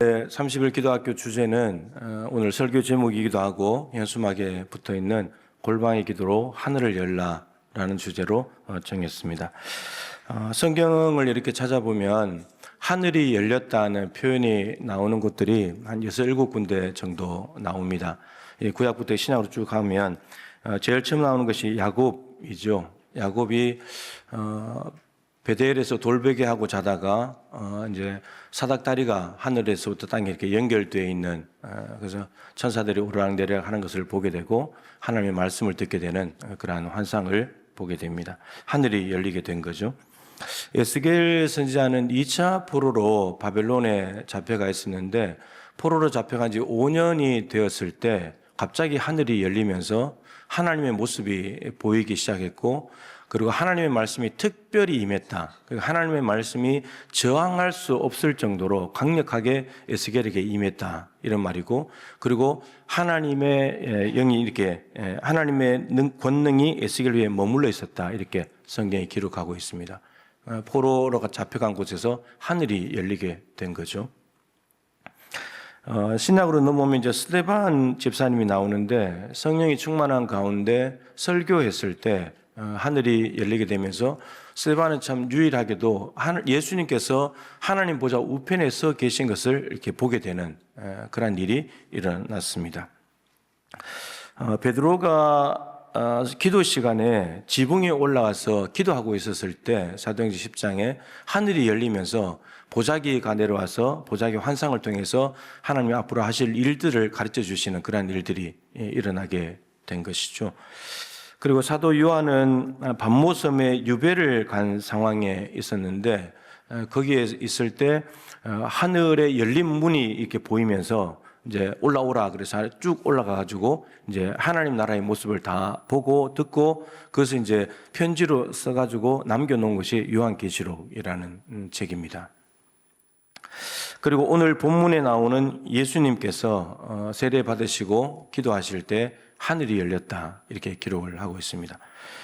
오늘의 30일 기도학교 주제는 오늘 설교 제목이기도 하고 현수막에 붙어있는 골방의 기도로 하늘을 열라라는 주제로 정했습니다. 성경을 이렇게 찾아보면 하늘이 열렸다는 표현이 나오는 곳들이 한 6, 7군데 정도 나옵니다. 구약부터 신약으로 쭉 가면 제일 처음 나오는 것이 야곱이죠. 야곱이 베델에서 돌베개 하고 자다가 이제 사닥다리가 하늘에서부터 땅에 이렇게 연결되어 있는 그래서 천사들이 오르락내리락 하는 것을 보게 되고 하나님의 말씀을 듣게 되는 그러한 환상을 보게 됩니다. 하늘이 열리게 된 거죠. 에스겔 선지자는 2차 포로로 바벨론에 잡혀가 있었는데 포로로 잡혀간 지 5년이 되었을 때 갑자기 하늘이 열리면서 하나님의 모습이 보이기 시작했고 그리고 하나님의 말씀이 특별히 임했다. 하나님의 말씀이 저항할 수 없을 정도로 강력하게 에스겔에게 임했다. 이런 말이고, 그리고 하나님의 영이 이렇게 하나님의 권능이 에스겔 위에 머물러 있었다. 이렇게 성경이 기록하고 있습니다. 포로로 잡혀간 곳에서 하늘이 열리게 된 거죠. 신약으로 넘어오면 이제 스데반 집사님이 나오는데 성령이 충만한 가운데 설교했을 때 하늘이 열리게 되면서 스데반은 참 유일하게도 예수님께서 하나님 보좌 우편에 서 계신 것을 이렇게 보게 되는 그런 일이 일어났습니다. 베드로가 기도 시간에 지붕에 올라가서 기도하고 있었을 때 사도행전 10장에 하늘이 열리면서 보자기가 내려와서 보자기 환상을 통해서 하나님 앞으로 하실 일들을 가르쳐 주시는 그런 일들이 일어나게 된 것이죠. 그리고 사도 요한은 반모섬에 유배를 간 상황에 있었는데 거기에 있을 때 하늘에 열린 문이 이렇게 보이면서 이제 올라오라 그래서 쭉 올라가 가지고 이제 하나님 나라의 모습을 다 보고 듣고 그것을 이제 편지로 써 가지고 남겨 놓은 것이 요한계시록이라는 책입니다. 그리고 오늘 본문에 나오는 예수님께서 세례 받으시고 기도하실 때 하늘이 열렸다 이렇게 기록을 하고 있습니다.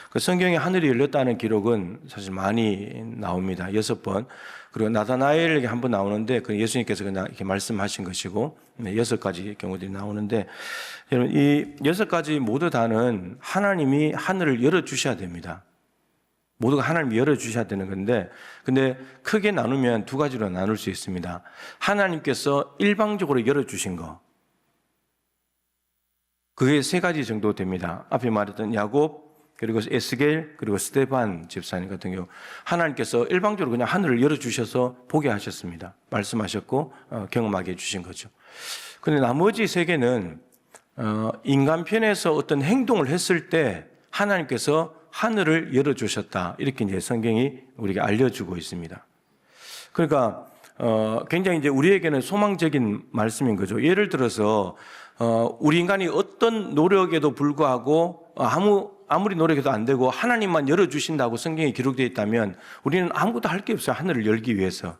그 성경에 하늘이 열렸다는 기록은 사실 많이 나옵니다. 6번. 그리고 나다나엘에게 한 번 나오는데 그 예수님께서 그냥 이렇게 말씀하신 것이고 6가지 경우들이 나오는데 여러분 이 6가지 모두 다는 하나님이 하늘을 열어주셔야 됩니다. 모두가 하나님이 열어주셔야 되는 건데 근데 크게 나누면 2가지로 나눌 수 있습니다. 하나님께서 일방적으로 열어주신 거 그게 3가지 정도 됩니다. 앞에 말했던 야곱 그리고 에스겔 그리고 스데반 집사님 같은 경우 하나님께서 일방적으로 그냥 하늘을 열어주셔서 보게 하셨습니다. 말씀하셨고 경험하게 해주신 거죠. 그런데 나머지 3개는 인간 편에서 어떤 행동을 했을 때 하나님께서 하늘을 열어주셨다 이렇게 이제 성경이 우리에게 알려주고 있습니다. 그러니까 굉장히 이제 우리에게는 소망적인 말씀인 거죠. 예를 들어서 우리 인간이 어떤 노력에도 불구하고 아무리 노력해도 안 되고 하나님만 열어주신다고 성경에 기록되어 있다면 우리는 아무것도 할 게 없어요. 하늘을 열기 위해서.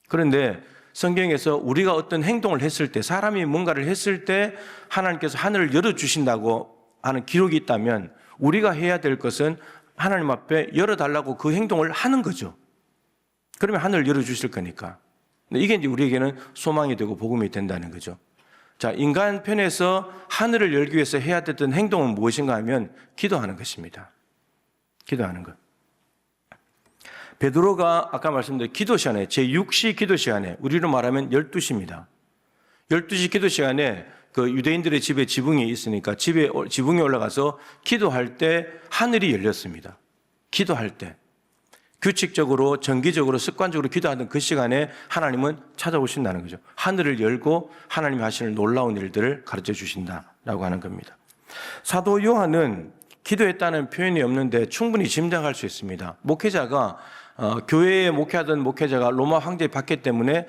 그런데 성경에서 우리가 어떤 행동을 했을 때 사람이 뭔가를 했을 때 하나님께서 하늘을 열어주신다고 하는 기록이 있다면 우리가 해야 될 것은 하나님 앞에 열어달라고 그 행동을 하는 거죠. 그러면 하늘을 열어주실 거니까. 이게 이제 우리에게는 소망이 되고 복음이 된다는 거죠. 자, 인간 편에서 하늘을 열기 위해서 해야 됐던 행동은 무엇인가 하면 기도하는 것입니다. 기도하는 것. 베드로가 아까 말씀드린 기도 시간에 제6시 기도 시간에 우리로 말하면 12시입니다. 12시 기도 시간에 그 유대인들의 집에 지붕이 있으니까 지붕에 올라가서 기도할 때 하늘이 열렸습니다. 기도할 때. 규칙적으로 정기적으로 습관적으로 기도하던 그 시간에 하나님은 찾아오신다는 거죠. 하늘을 열고 하나님이 하시는 놀라운 일들을 가르쳐 주신다라고 하는 겁니다. 사도 요한은 기도했다는 표현이 없는데 충분히 짐작할 수 있습니다. 목회자가 교회에 목회하던 목회자가 로마 황제의 박해 때문에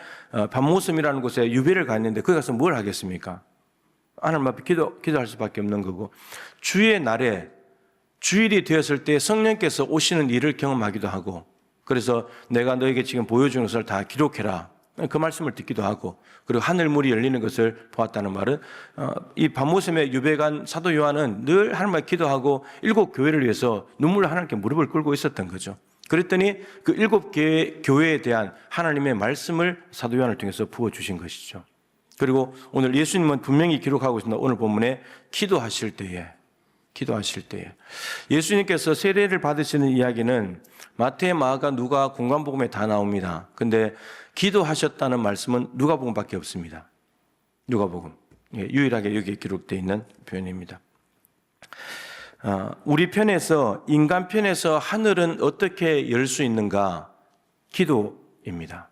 반모섬이라는 곳에 유배를 갔는데 거기 가서 뭘 하겠습니까? 하나님 앞에 기도할 수밖에 없는 거고 주의 날에 주일이 되었을 때 성령께서 오시는 일을 경험하기도 하고 그래서 내가 너에게 지금 보여주는 것을 다 기록해라. 그 말씀을 듣기도 하고 그리고 하늘문이 열리는 것을 보았다는 말은 이 반모섬에 유배간 사도 요한은 늘 하나님 앞에 기도하고 7 교회를 위해서 눈물로 하나님께 무릎을 꿇고 있었던 거죠. 그랬더니 그 7개의 교회에 대한 하나님의 말씀을 사도 요한을 통해서 부어주신 것이죠. 그리고 오늘 예수님은 분명히 기록하고 있습니다. 오늘 본문에 기도하실 때에 예수님께서 세례를 받으시는 이야기는 마태, 마가, 누가, 공관복음에 다 나옵니다. 근데 기도하셨다는 말씀은 누가복음밖에 없습니다. 누가복음. 유일하게 여기에 기록되어 있는 표현입니다. 우리 편에서, 인간 편에서 하늘은 어떻게 열 수 있는가? 기도입니다.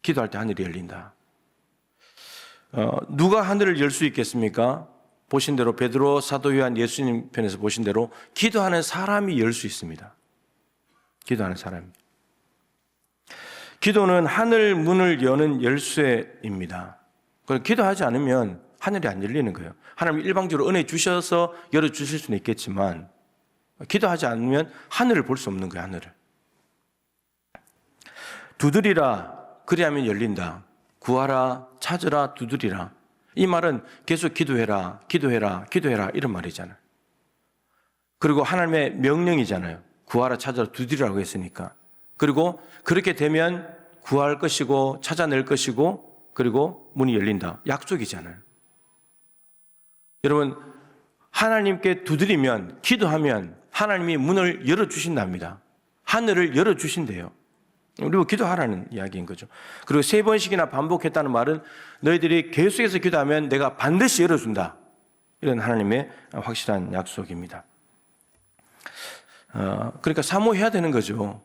기도할 때 하늘이 열린다. 누가 하늘을 열 수 있겠습니까? 보신 대로 베드로, 사도 요한, 예수님 편에서 보신 대로 기도하는 사람이 열 수 있습니다. 기도하는 사람이. 기도는 하늘 문을 여는 열쇠입니다. 기도하지 않으면 하늘이 안 열리는 거예요. 하나님 일방적으로 은혜 주셔서 열어주실 수는 있겠지만 기도하지 않으면 하늘을 볼 수 없는 거예요. 하늘을. 두드리라 그리하면 열린다. 구하라 찾으라 두드리라. 이 말은 계속 기도해라 이런 말이잖아요. 그리고 하나님의 명령이잖아요. 구하라 찾아라 두드리라고 했으니까. 그리고 그렇게 되면 구할 것이고 찾아낼 것이고 그리고 문이 열린다. 약속이잖아요. 여러분, 하나님께 두드리면, 기도하면 하나님이 문을 열어주신답니다. 하늘을 열어주신대요. 그리고 기도하라는 이야기인 거죠. 그리고 3번씩이나 반복했다는 말은 너희들이 계속해서 기도하면 내가 반드시 열어준다. 이런 하나님의 확실한 약속입니다. 그러니까 사모해야 되는 거죠.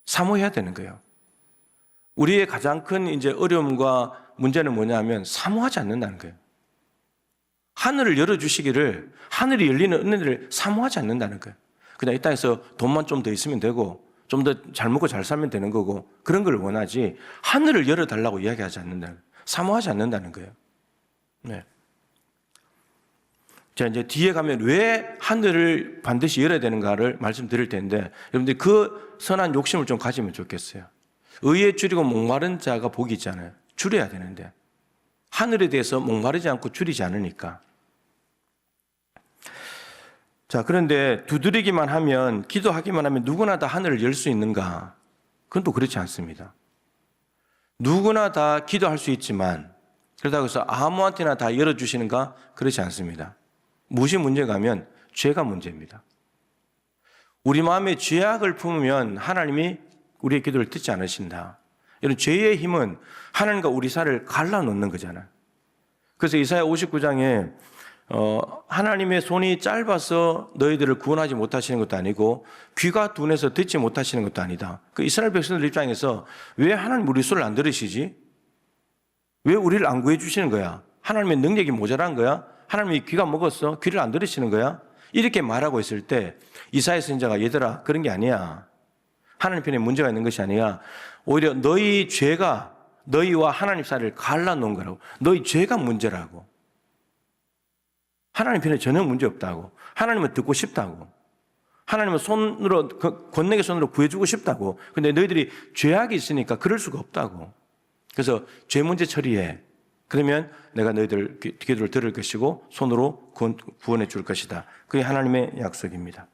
사모해야 되는 거예요. 우리의 가장 큰 이제 어려움과 문제는 뭐냐면 사모하지 않는다는 거예요. 하늘을 열어주시기를, 하늘이 열리는 은혜를 사모하지 않는다는 거예요. 그냥 이 땅에서 돈만 좀 더 있으면 되고 좀 더 잘 먹고 잘 살면 되는 거고 그런 걸 원하지 하늘을 열어달라고 이야기하지 않는다는 거예요. 사모하지 않는다는 거예요. 네. 자, 이제 뒤에 가면 왜 하늘을 반드시 열어야 되는가를 말씀드릴 텐데 여러분들 그 선한 욕심을 좀 가지면 좋겠어요. 의에 줄이고 목마른 자가 복이 있잖아요. 줄여야 되는데 하늘에 대해서 목마르지 않고 줄이지 않으니까. 자, 그런데 두드리기만 하면, 기도하기만 하면 누구나 다 하늘을 열 수 있는가? 그건 또 그렇지 않습니다. 누구나 다 기도할 수 있지만 그렇다고 해서 아무한테나 다 열어주시는가? 그렇지 않습니다. 무엇이 문제가 하면 죄가 문제입니다. 우리 마음에 죄악을 품으면 하나님이 우리의 기도를 듣지 않으신다. 이런 죄의 힘은 하나님과 우리 사이를 갈라놓는 거잖아요. 그래서 이사야 59장에 하나님의 손이 짧아서 너희들을 구원하지 못하시는 것도 아니고 귀가 둔해서 듣지 못하시는 것도 아니다. 그 이스라엘 백성들 입장에서 왜 하나님 우리 소리를 안 들으시지? 왜 우리를 안 구해 주시는 거야? 하나님의 능력이 모자란 거야? 하나님이 귀가 먹었어? 귀를 안 들으시는 거야? 이렇게 말하고 있을 때 이사야 선지자가 얘들아 그런 게 아니야. 하나님 편에 문제가 있는 것이 아니야. 오히려 너희 죄가 너희와 하나님 사이를 갈라놓은 거라고. 너희 죄가 문제라고. 하나님 편에 전혀 문제 없다고. 하나님은 듣고 싶다고. 하나님은 손으로 권능의 손으로 구해주고 싶다고. 근데 너희들이 죄악이 있으니까 그럴 수가 없다고. 그래서 죄 문제 처리해. 그러면 내가 너희들 기도를 들을 것이고 손으로 구원해 줄 것이다. 그게 하나님의 약속입니다.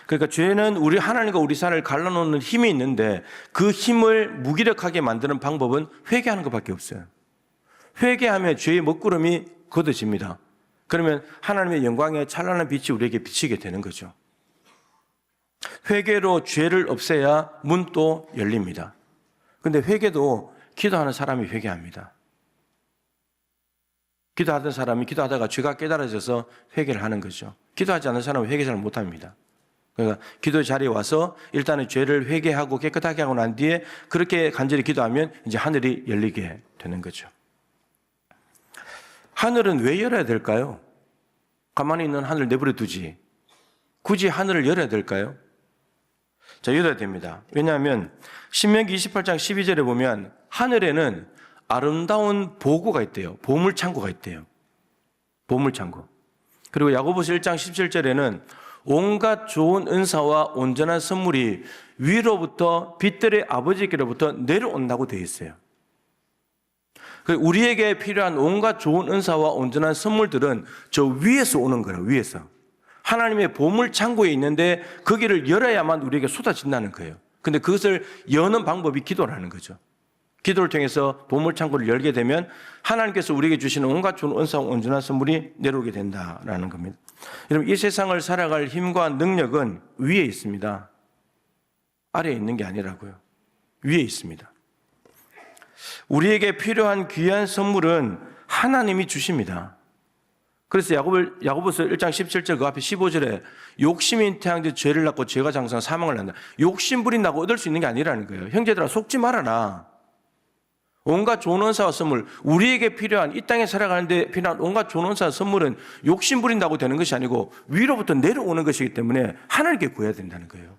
그러니까 죄는 우리 하나님과 우리 사이를 갈라놓는 힘이 있는데 그 힘을 무기력하게 만드는 방법은 회개하는 것밖에 없어요. 회개하면 죄의 먹구름이 걷어집니다. 그러면 하나님의 영광의 찬란한 빛이 우리에게 비치게 되는 거죠. 회개로 죄를 없애야 문도 열립니다. 그런데 회개도 기도하는 사람이 회개합니다. 기도하던 사람이 기도하다가 죄가 깨달아져서 회개를 하는 거죠. 기도하지 않는 사람은 회개 잘 못합니다. 그러니까 기도 자리에 와서 일단은 죄를 회개하고 깨끗하게 하고 난 뒤에 그렇게 간절히 기도하면 이제 하늘이 열리게 되는 거죠. 하늘은 왜 열어야 될까요? 가만히 있는 하늘 내버려 두지. 굳이 하늘을 열어야 될까요? 자, 열어야 됩니다. 왜냐하면 신명기 28장 12절에 보면 하늘에는 아름다운 보고가 있대요. 보물창고가 있대요. 보물창고. 그리고 야고보서 1장 17절에는 온갖 좋은 은사와 온전한 선물이 위로부터 빛들의 아버지께로부터 내려온다고 되어 있어요. 우리에게 필요한 온갖 좋은 은사와 온전한 선물들은 저 위에서 오는 거예요. 위에서. 하나님의 보물 창고에 있는데 거기를 열어야만 우리에게 쏟아진다는 거예요. 근데 그것을 여는 방법이 기도라는 거죠. 기도를 통해서 보물 창고를 열게 되면 하나님께서 우리에게 주시는 온갖 좋은 은사와 온전한 선물이 내려오게 된다라는 겁니다. 여러분, 이 세상을 살아갈 힘과 능력은 위에 있습니다. 아래에 있는 게 아니라고요. 위에 있습니다. 우리에게 필요한 귀한 선물은 하나님이 주십니다. 그래서 야고보서 1장 17절 그 앞에 15절에 욕심인 태양대 죄를 낳고 죄가 장성한 사망을 낳는다. 욕심 부린다고 얻을 수 있는 게 아니라는 거예요. 형제들아, 속지 말아라. 온갖 좋은 은사와 선물, 우리에게 필요한, 이 땅에 살아가는데 필요한 온갖 좋은 은사와 선물은 욕심 부린다고 되는 것이 아니고 위로부터 내려오는 것이기 때문에 하나님께 구해야 된다는 거예요.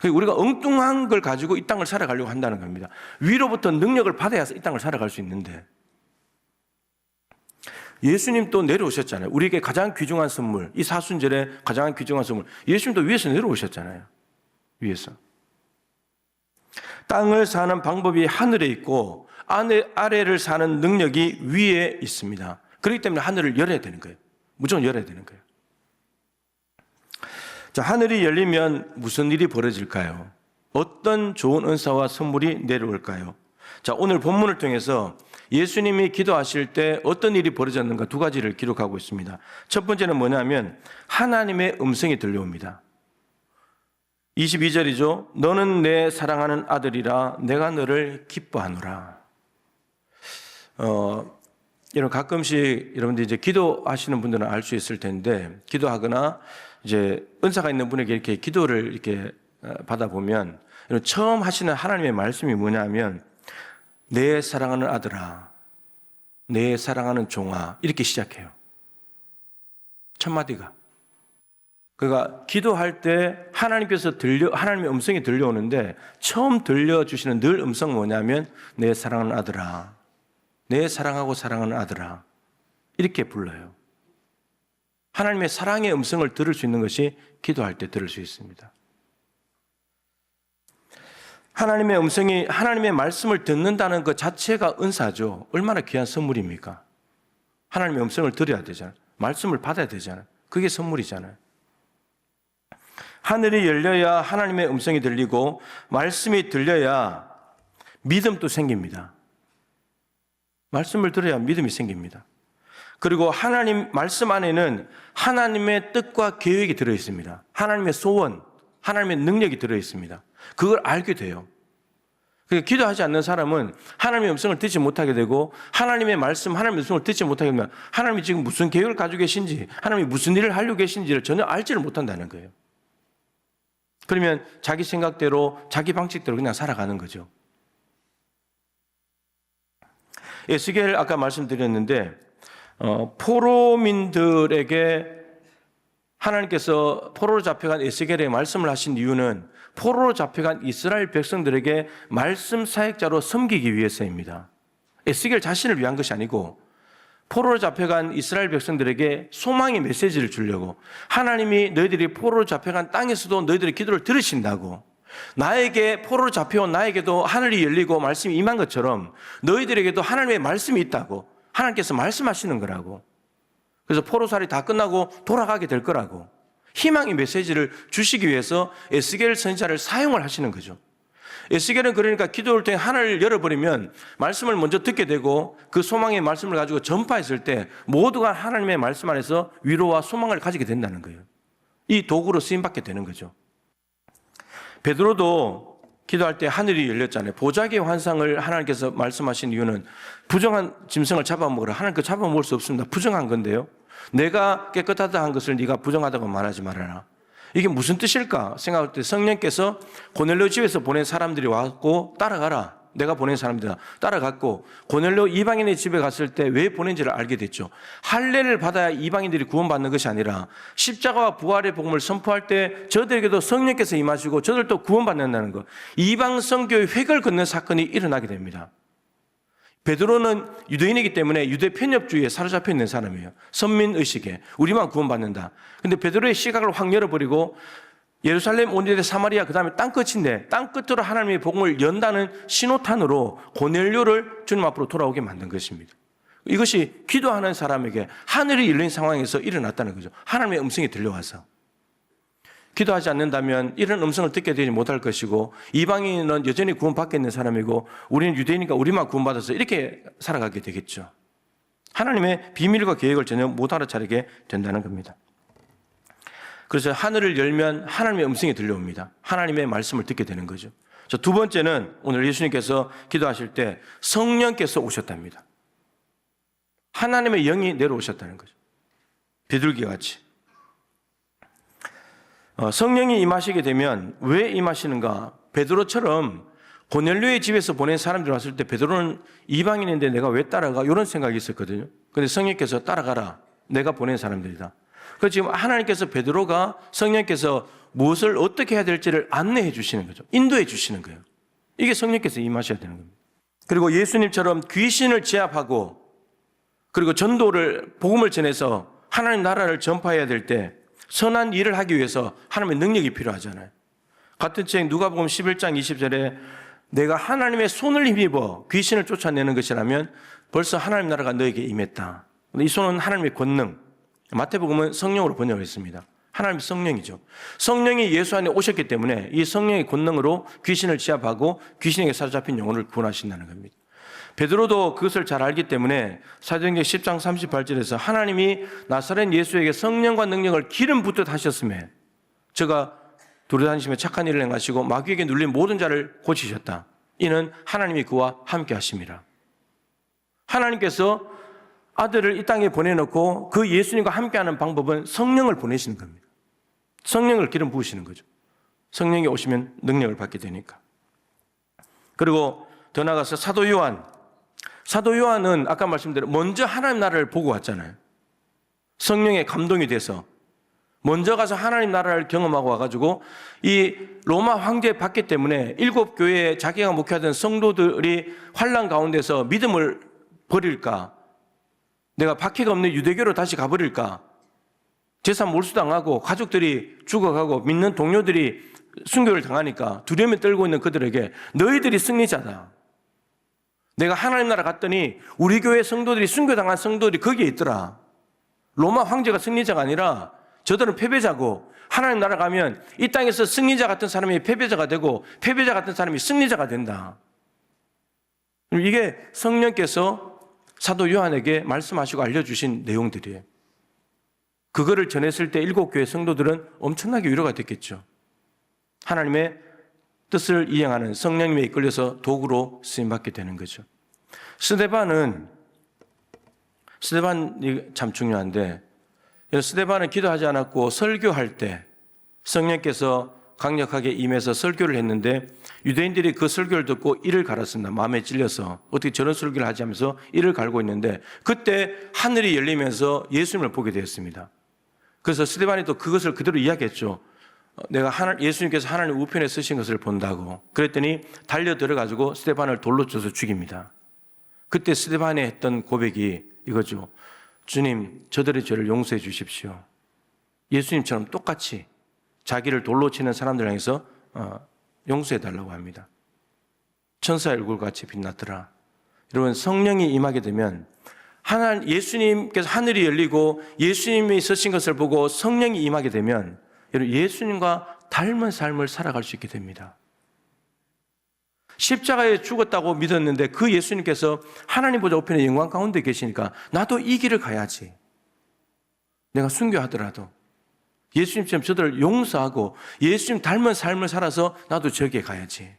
우리가 엉뚱한 걸 가지고 이 땅을 살아가려고 한다는 겁니다. 위로부터 능력을 받아야 이 땅을 살아갈 수 있는데, 예수님 또 내려오셨잖아요. 우리에게 가장 귀중한 선물, 이 사순절에 가장 귀중한 선물, 예수님도 위에서 내려오셨잖아요. 위에서. 땅을 사는 방법이 하늘에 있고 아래를 사는 능력이 위에 있습니다. 그렇기 때문에 하늘을 열어야 되는 거예요. 무조건 열어야 되는 거예요. 자, 하늘이 열리면 무슨 일이 벌어질까요? 어떤 좋은 은사와 선물이 내려올까요? 자, 오늘 본문을 통해서 예수님이 기도하실 때 어떤 일이 벌어졌는가 두 가지를 기록하고 있습니다. 첫 번째는 뭐냐면 하나님의 음성이 들려옵니다. 22절이죠. 너는 내 사랑하는 아들이라 내가 너를 기뻐하노라. 여러분, 가끔씩 여러분들 이제 기도하시는 분들은 알 수 있을 텐데, 기도하거나 이제 은사가 있는 분에게 이렇게 기도를 이렇게 받아보면 처음 하시는 하나님의 말씀이 뭐냐면 내 사랑하는 아들아, 내 사랑하는 종아, 이렇게 시작해요. 첫 마디가. 그러니까 기도할 때 하나님께서 하나님의 음성이 들려오는데 처음 들려주시는 늘 음성은 뭐냐면 내 사랑하는 아들아, 내 사랑하고 사랑하는 아들아, 이렇게 불러요. 하나님의 사랑의 음성을 들을 수 있는 것이 기도할 때 들을 수 있습니다. 하나님의 음성이, 하나님의 말씀을 듣는다는 것 자체가 은사죠. 얼마나 귀한 선물입니까? 하나님의 음성을 들어야 되잖아요. 말씀을 받아야 되잖아요. 그게 선물이잖아요. 하늘이 열려야 하나님의 음성이 들리고 말씀이 들려야 믿음도 생깁니다. 말씀을 들어야 믿음이 생깁니다. 그리고 하나님 말씀 안에는 하나님의 뜻과 계획이 들어있습니다. 하나님의 소원, 하나님의 능력이 들어있습니다. 그걸 알게 돼요. 그러니까 기도하지 않는 사람은 하나님의 음성을 듣지 못하게 되고 하나님의 말씀, 하나님의 음성을 듣지 못하게 되면 하나님이 지금 무슨 계획을 가지고 계신지, 하나님이 무슨 일을 하려고 계신지를 전혀 알지를 못한다는 거예요. 그러면 자기 생각대로, 자기 방식대로 그냥 살아가는 거죠. 에스겔 아까 말씀드렸는데 포로민들에게 하나님께서 포로로 잡혀간 에스겔에 말씀을 하신 이유는 포로로 잡혀간 이스라엘 백성들에게 말씀 사역자로 섬기기 위해서입니다. 에스겔 자신을 위한 것이 아니고 포로로 잡혀간 이스라엘 백성들에게 소망의 메시지를 주려고, 하나님이 너희들이 포로로 잡혀간 땅에서도 너희들의 기도를 들으신다고, 나에게 포로로 잡혀온 나에게도 하늘이 열리고 말씀이 임한 것처럼 너희들에게도 하나님의 말씀이 있다고, 하나님께서 말씀하시는 거라고, 그래서 포로살이 다 끝나고 돌아가게 될 거라고 희망의 메시지를 주시기 위해서 에스겔 선지자를 사용을 하시는 거죠. 에스겔은 그러니까 기도를 통해 하늘을 열어버리면 말씀을 먼저 듣게 되고 그 소망의 말씀을 가지고 전파했을 때 모두가 하나님의 말씀 안에서 위로와 소망을 가지게 된다는 거예요. 이 도구로 쓰임받게 되는 거죠. 베드로도 기도할 때 하늘이 열렸잖아요. 보자기의 환상을 하나님께서 말씀하신 이유는 부정한 짐승을 잡아먹으라. 하나님께서 잡아먹을 수 없습니다. 부정한 건데요. 내가 깨끗하다 한 것을 네가 부정하다고 말하지 말아라. 이게 무슨 뜻일까 생각할 때 성령께서 고넬료 집에서 보낸 사람들이 왔고 따라가라. 내가 보낸 사람들이다. 따라갔고 고넬료 이방인의 집에 갔을 때 왜 보낸지를 알게 됐죠. 할례를 받아야 이방인들이 구원받는 것이 아니라 십자가와 부활의 복음을 선포할 때 저들에게도 성령께서 임하시고 저들도 구원받는다는 것. 이방 선교의 획을 긋는 사건이 일어나게 됩니다. 베드로는 유대인이기 때문에 유대 편협주의에 사로잡혀 있는 사람이에요. 선민의식에 우리만 구원받는다. 근데 베드로의 시각을 확 열어버리고 예루살렘, 온유대, 사마리아, 그 다음에 땅끝인데 땅끝으로 하나님의 복음을 연다는 신호탄으로 고넬료를 주님 앞으로 돌아오게 만든 것입니다. 이것이 기도하는 사람에게 하늘이 열린 상황에서 일어났다는 거죠. 하나님의 음성이 들려와서. 기도하지 않는다면 이런 음성을 듣게 되지 못할 것이고, 이방인은 여전히 구원받게 있는 사람이고, 우리는 유대인이니까 우리만 구원받아서 이렇게 살아가게 되겠죠. 하나님의 비밀과 계획을 전혀 못 알아차리게 된다는 겁니다. 그래서 하늘을 열면 하나님의 음성이 들려옵니다. 하나님의 말씀을 듣게 되는 거죠. 두 번째는 오늘 예수님께서 기도하실 때 성령께서 오셨답니다. 하나님의 영이 내려오셨다는 거죠. 비둘기 같이. 성령이 임하시게 되면 왜 임하시는가? 베드로처럼 고넬료의 집에서 보낸 사람들이 왔을 때 베드로는 이방인인데 내가 왜 따라가? 이런 생각이 있었거든요. 그런데 성령께서 따라가라. 내가 보낸 사람들이다. 그래서 지금 하나님께서 베드로가 성령께서 무엇을 어떻게 해야 될지를 안내해 주시는 거죠. 인도해 주시는 거예요. 이게 성령께서 임하셔야 되는 겁니다. 그리고 예수님처럼 귀신을 제압하고 그리고 전도를 복음을 전해서 하나님 나라를 전파해야 될 때 선한 일을 하기 위해서 하나님의 능력이 필요하잖아요. 같은 책 누가복음 11장 20절에 내가 하나님의 손을 힘입어 귀신을 쫓아내는 것이라면 벌써 하나님 나라가 너에게 임했다. 이 손은 하나님의 권능. 마태복음은 성령으로 번역했습니다. 하나님의 성령이죠. 성령이 예수 안에 오셨기 때문에 이 성령의 권능으로 귀신을 제압하고 귀신에게 사로잡힌 영혼을 구원하신다는 겁니다. 베드로도 그것을 잘 알기 때문에 사도행전 10장 38절에서 하나님이 나사렛 예수에게 성령과 능력을 기름 붓듯 하셨음에 저가 두루다니시며 착한 일을 행하시고 마귀에게 눌린 모든 자를 고치셨다. 이는 하나님이 그와 함께 하심이라. 하나님께서 아들을 이 땅에 보내놓고 그 예수님과 함께하는 방법은 성령을 보내시는 겁니다. 성령을 기름 부으시는 거죠. 성령이 오시면 능력을 받게 되니까. 그리고 더 나아가서 사도 요한은 아까 말씀대로 먼저 하나님 나라를 보고 왔잖아요. 성령의 감동이 돼서 먼저 가서 하나님 나라를 경험하고 와가지고 이 로마 황제 받기 때문에 7교회에 자기가 목회하던 성도들이 환난 가운데서 믿음을 버릴까, 내가 박해가 없는 유대교로 다시 가버릴까, 재산 몰수당하고 가족들이 죽어가고 믿는 동료들이 순교를 당하니까 두려움에 떨고 있는 그들에게 너희들이 승리자다. 내가 하나님 나라 갔더니 우리 교회 성도들이 순교당한 성도들이 거기에 있더라. 로마 황제가 승리자가 아니라 저들은 패배자고, 하나님 나라 가면 이 땅에서 승리자 같은 사람이 패배자가 되고 패배자 같은 사람이 승리자가 된다. 이게 성령께서 사도 요한에게 말씀하시고 알려주신 내용들이에요. 그거를 전했을 때 7교회 성도들은 엄청나게 위로가 됐겠죠. 하나님의 뜻을 이행하는 성령님에 이끌려서 도구로 쓰임받게 되는 거죠. 스데반이 참 중요한데, 스데반은 기도하지 않았고 설교할 때 성령께서 강력하게 임해서 설교를 했는데 유대인들이 그 설교를 듣고 이를 갈았습니다. 마음에 찔려서 어떻게 저런 설교를 하지 하면서 이를 갈고 있는데 그때 하늘이 열리면서 예수님을 보게 되었습니다. 그래서 스데반이 또 그것을 그대로 이야기했죠. 내가 예수님께서 하나님 우편에 쓰신 것을 본다고. 그랬더니 달려 들어가지고 스데반을 돌로 쳐서 죽입니다. 그때 스데반이 했던 고백이 이거죠. 주님, 저들의 죄를 용서해 주십시오. 예수님처럼 똑같이 자기를 돌로 치는 사람들 향해서 용서해 달라고 합니다. 천사의 얼굴같이 빛났더라. 여러분, 성령이 임하게 되면 예수님께서 하늘이 열리고 예수님이 쓰신 것을 보고 성령이 임하게 되면 여러분, 예수님과 닮은 삶을 살아갈 수 있게 됩니다. 십자가에 죽었다고 믿었는데 그 예수님께서 하나님 보좌 우편의 영광 가운데 계시니까 나도 이 길을 가야지. 내가 순교하더라도 예수님처럼 저들을 용서하고 예수님 닮은 삶을 살아서 나도 저기에 가야지.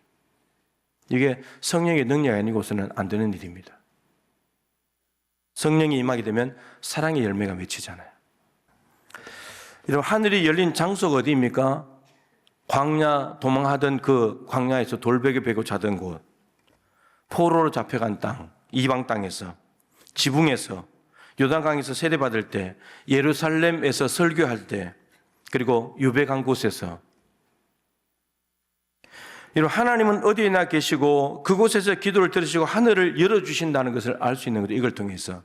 이게 성령의 능력이 아니고서는 안 되는 일입니다. 성령이 임하게 되면 사랑의 열매가 맺히잖아요. 여러분, 하늘이 열린 장소가 어디입니까? 광야 도망하던 그 광야에서 돌베개 베고 자던 곳, 포로로 잡혀간 땅, 이방 땅에서, 지붕에서, 요단강에서 세례받을 때, 예루살렘에서 설교할 때, 그리고 유배간 곳에서. 여러분, 하나님은 어디에나 계시고 그곳에서 기도를 들으시고 하늘을 열어주신다는 것을 알 수 있는 거죠. 이걸 통해서.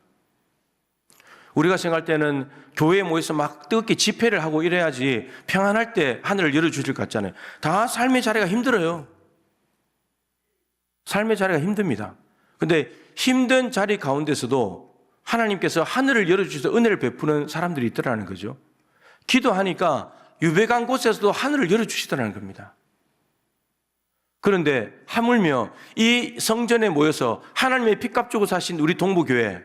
우리가 생각할 때는 교회에 모여서 막 뜨겁게 집회를 하고 이래야지 평안할 때 하늘을 열어주실 것 같잖아요. 다 삶의 자리가 힘들어요. 삶의 자리가 힘듭니다. 근데 힘든 자리 가운데서도 하나님께서 하늘을 열어주셔서 은혜를 베푸는 사람들이 있더라는 거죠. 기도하니까 유배간 곳에서도 하늘을 열어주시더라는 겁니다. 그런데 하물며 이 성전에 모여서 하나님의 피값 주고 사신 우리 동부교회,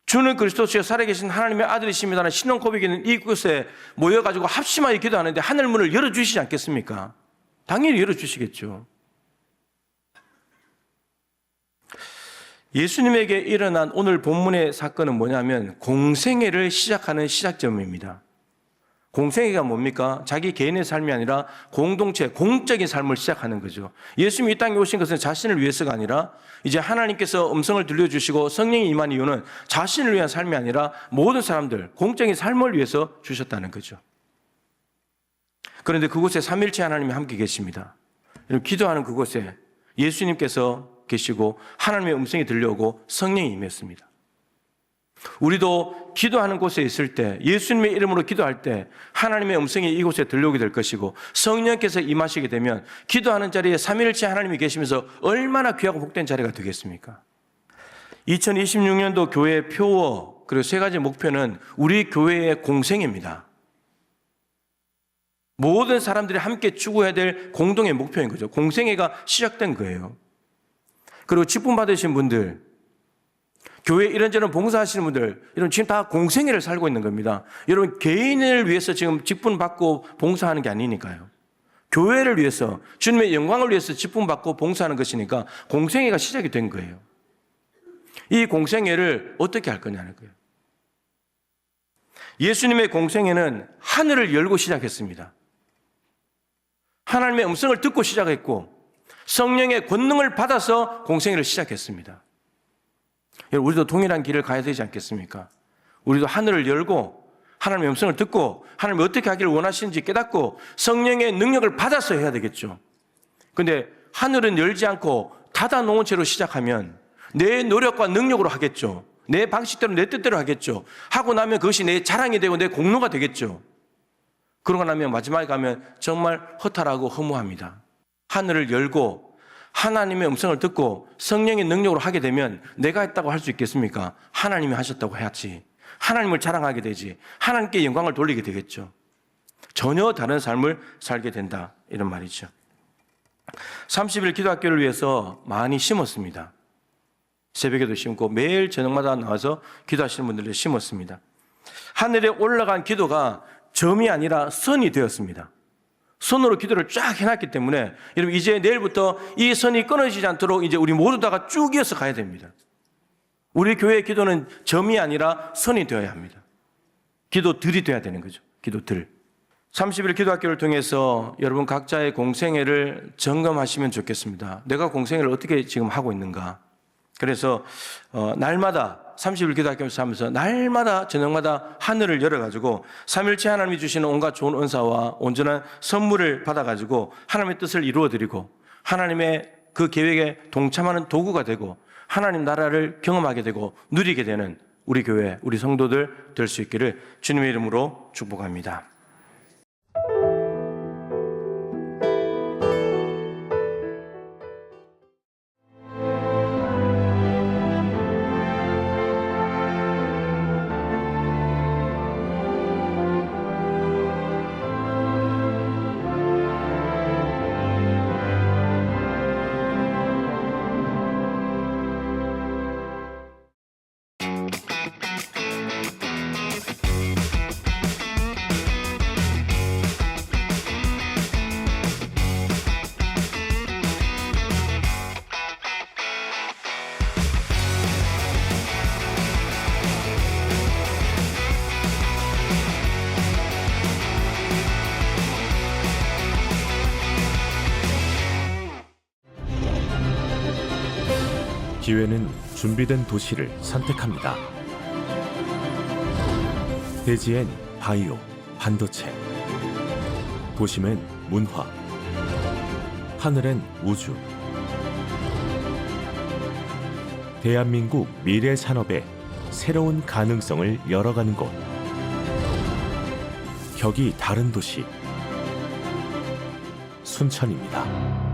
주는 그리스도시여 살아계신 하나님의 아들이십니다라는 신앙 고백이 있는 이곳에 모여가지고 합심하여 기도하는데 하늘 문을 열어주시지 않겠습니까? 당연히 열어주시겠죠. 예수님에게 일어난 오늘 본문의 사건은 뭐냐면 공생애를 시작하는 시작점입니다. 공생애가 뭡니까? 자기 개인의 삶이 아니라 공동체, 공적인 삶을 시작하는 거죠. 예수님이 이 땅에 오신 것은 자신을 위해서가 아니라 이제 하나님께서 음성을 들려주시고 성령이 임한 이유는 자신을 위한 삶이 아니라 모든 사람들, 공적인 삶을 위해서 주셨다는 거죠. 그런데 그곳에 삼일체 하나님이 함께 계십니다. 기도하는 그곳에 예수님께서 계시고 하나님의 음성이 들려오고 성령이 임했습니다. 우리도 기도하는 곳에 있을 때, 예수님의 이름으로 기도할 때 하나님의 음성이 이곳에 들려오게 될 것이고 성령께서 임하시게 되면 기도하는 자리에 삼위일체 하나님이 계시면서 얼마나 귀하고 복된 자리가 되겠습니까? 2026년도 교회 표어 그리고 세 가지 목표는 우리 교회의 공생입니다. 모든 사람들이 함께 추구해야 될 공동의 목표인 거죠. 공생애가 시작된 거예요. 그리고 직분 받으신 분들, 교회 이런저런 봉사하시는 분들, 여러분 지금 다 공생애를 살고 있는 겁니다. 여러분 개인을 위해서 지금 직분 받고 봉사하는 게 아니니까요. 교회를 위해서, 주님의 영광을 위해서 직분 받고 봉사하는 것이니까 공생애가 시작이 된 거예요. 이 공생애를 어떻게 할 거냐는 거예요. 예수님의 공생애는 하늘을 열고 시작했습니다. 하나님의 음성을 듣고 시작했고 성령의 권능을 받아서 공생애를 시작했습니다. 우리도 동일한 길을 가야 되지 않겠습니까? 우리도 하늘을 열고 하나님의 음성을 듣고 하나님이 어떻게 하기를 원하시는지 깨닫고 성령의 능력을 받아서 해야 되겠죠. 그런데 하늘은 열지 않고 닫아놓은 채로 시작하면 내 노력과 능력으로 하겠죠. 내 방식대로 내 뜻대로 하겠죠. 하고 나면 그것이 내 자랑이 되고 내 공로가 되겠죠. 그러고 나면 마지막에 가면 정말 허탈하고 허무합니다. 하늘을 열고 하나님의 음성을 듣고 성령의 능력으로 하게 되면 내가 했다고 할 수 있겠습니까? 하나님이 하셨다고 해야지. 하나님을 자랑하게 되지. 하나님께 영광을 돌리게 되겠죠. 전혀 다른 삶을 살게 된다, 이런 말이죠. 30일 기도학교를 위해서 많이 심었습니다. 새벽에도 심고 매일 저녁마다 나와서 기도하시는 분들을 심었습니다. 하늘에 올라간 기도가 점이 아니라 선이 되었습니다. 선으로 기도를 쫙 해놨기 때문에 여러분 이제 내일부터 이 선이 끊어지지 않도록 이제 우리 모두 다가 쭉 이어서 가야 됩니다. 우리 교회의 기도는 점이 아니라 선이 되어야 합니다. 기도들이 되어야 되는 거죠. 기도들. 30일 기도학교를 통해서 여러분 각자의 공생애를 점검하시면 좋겠습니다. 내가 공생애를 어떻게 지금 하고 있는가. 그래서 날마다 30일 기도학교에서 하면서 날마다 저녁마다 하늘을 열어가지고 삼일체 하나님이 주시는 온갖 좋은 은사와 온전한 선물을 받아가지고 하나님의 뜻을 이루어드리고 하나님의 그 계획에 동참하는 도구가 되고 하나님 나라를 경험하게 되고 누리게 되는 우리 교회, 우리 성도들 될 수 있기를 주님의 이름으로 축복합니다. 기회는 준비된 도시를 선택합니다. 대지엔 바이오, 반도체, 도심엔 문화, 하늘엔 우주. 대한민국 미래 산업의 새로운 가능성을 열어가는 곳. 격이 다른 도시, 순천입니다.